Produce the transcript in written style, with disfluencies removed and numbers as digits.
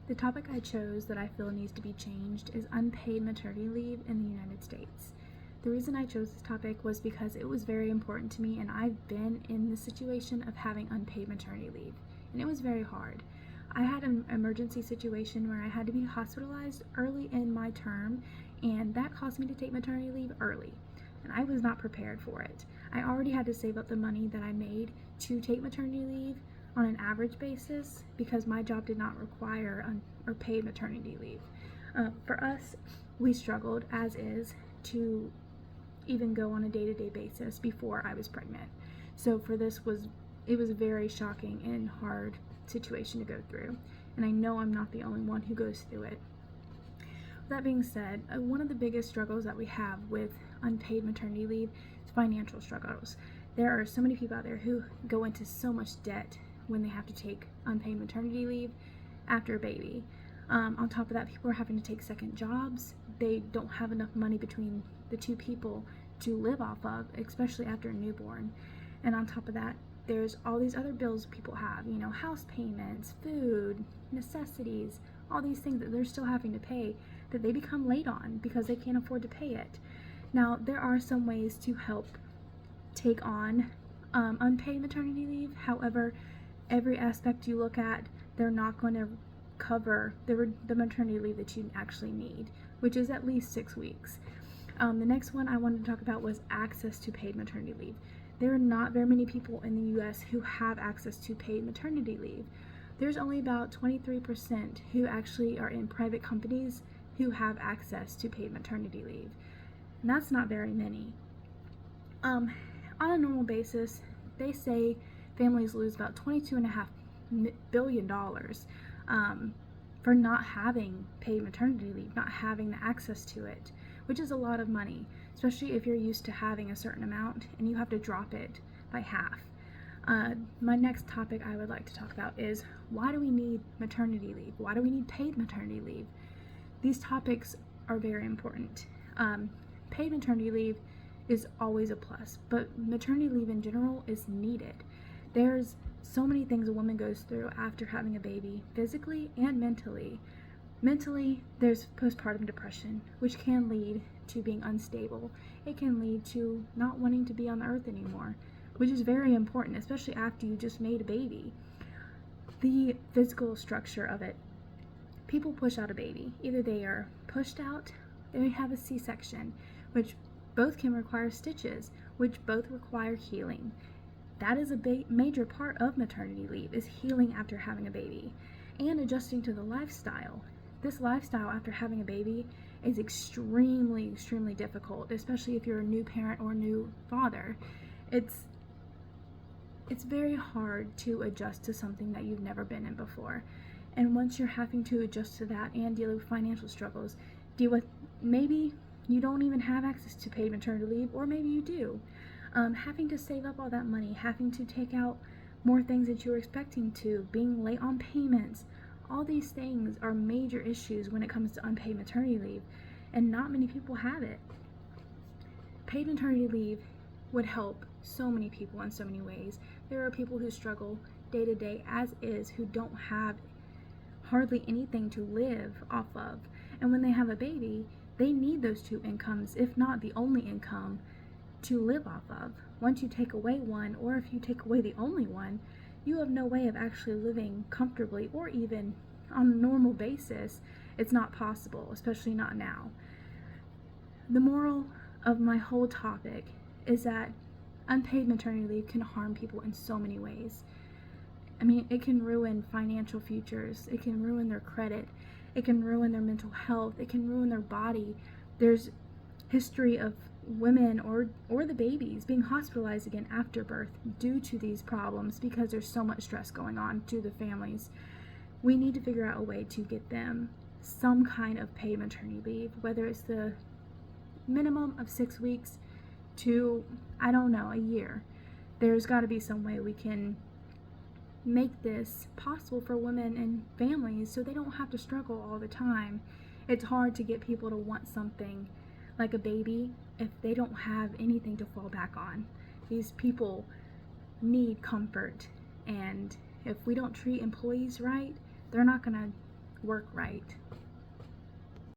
The topic I chose that I feel needs to be changed is unpaid maternity leave in the United States. The reason I chose this topic was because it was very important to me, and I've been in the situation of having unpaid maternity leave, and it was very hard. I had an emergency situation where I had to be hospitalized early in my term, and that caused me to take maternity leave early, and I was not prepared for it. I already had to save up the money that I made to take maternity leave on an average basis because my job did not require or paid maternity leave. For us, we struggled as is to even go on a day-to-day basis before I was pregnant. So for this it was a very shocking and hard situation to go through, and I know I'm not the only one who goes through it. That being said, one of the biggest struggles that we have with unpaid maternity leave is financial struggles. There are so many people out there who go into so much debt when they have to take unpaid maternity leave after a baby. On top of that, people are having to take second jobs. They don't have enough money between the two people to live off of, especially after a newborn. And on top of that, there's all these other bills people have, house payments, food, necessities, all these things that they're still having to pay that they become late on because they can't afford to pay it. Now, there are some ways to help take on unpaid maternity leave. However, every aspect you look at, they're not going to cover the maternity leave that you actually need, which is at least 6 weeks. The next one I wanted to talk about was access to paid maternity leave. There are not very many people in the U.S. who have access to paid maternity leave. There's only about 23% who actually are in private companies who have access to paid maternity leave. And that's not very many. On a normal basis, they say families lose about $22.5 billion for not having paid maternity leave, not having the access to it, which is a lot of money, especially if you're used to having a certain amount and you have to drop it by half. My next topic I would like to talk about is, why do we need maternity leave? Why do we need paid maternity leave? These topics are very important. Paid maternity leave is always a plus, but maternity leave in general is needed. There's so many things a woman goes through after having a baby, physically and mentally. Mentally, there's postpartum depression, which can lead to being unstable. It can lead to not wanting to be on the earth anymore, which is very important, especially after you just made a baby. The physical structure of it. People push out a baby. Either they are pushed out, or they have a C-section, which both can require stitches, which both require healing. That is a major part of maternity leave, is healing after having a baby and adjusting to the lifestyle. This lifestyle after having a baby is extremely difficult, especially if you're a new parent or a new father. It's very hard to adjust to something that you've never been in before. And once you're having to adjust to that and deal with financial struggles, deal with maybe you don't even have access to paid maternity leave, or maybe you do. Having to save up all that money, having to take out more things that you were expecting to, being late on payments, all these things are major issues when it comes to unpaid maternity leave, and not many people have it. Paid maternity leave would help so many people in so many ways. There are people who struggle day to day as is, who don't have hardly anything to live off of, and when they have a baby, they need those two incomes, if not the only income, to live off of. Once you take away one, or if you take away the only one, you have no way of actually living comfortably, or even on a normal basis. It's not possible, especially not now. The moral of my whole topic is that unpaid maternity leave can harm people in so many ways. I mean, it can ruin financial futures, it can ruin their credit, it can ruin their mental health, it can ruin their body. There's history of women or the babies being hospitalized again after birth due to these problems because there's so much stress going on to the families. We need to figure out a way to get them some kind of paid maternity leave, whether it's the minimum of 6 weeks to, I don't know, a year. There's got to be some way we can make this possible for women and families so they don't have to struggle all the time. It's hard to get people to want something like a baby if they don't have anything to fall back on. These people need comfort, and if we don't treat employees right, they're not gonna work right.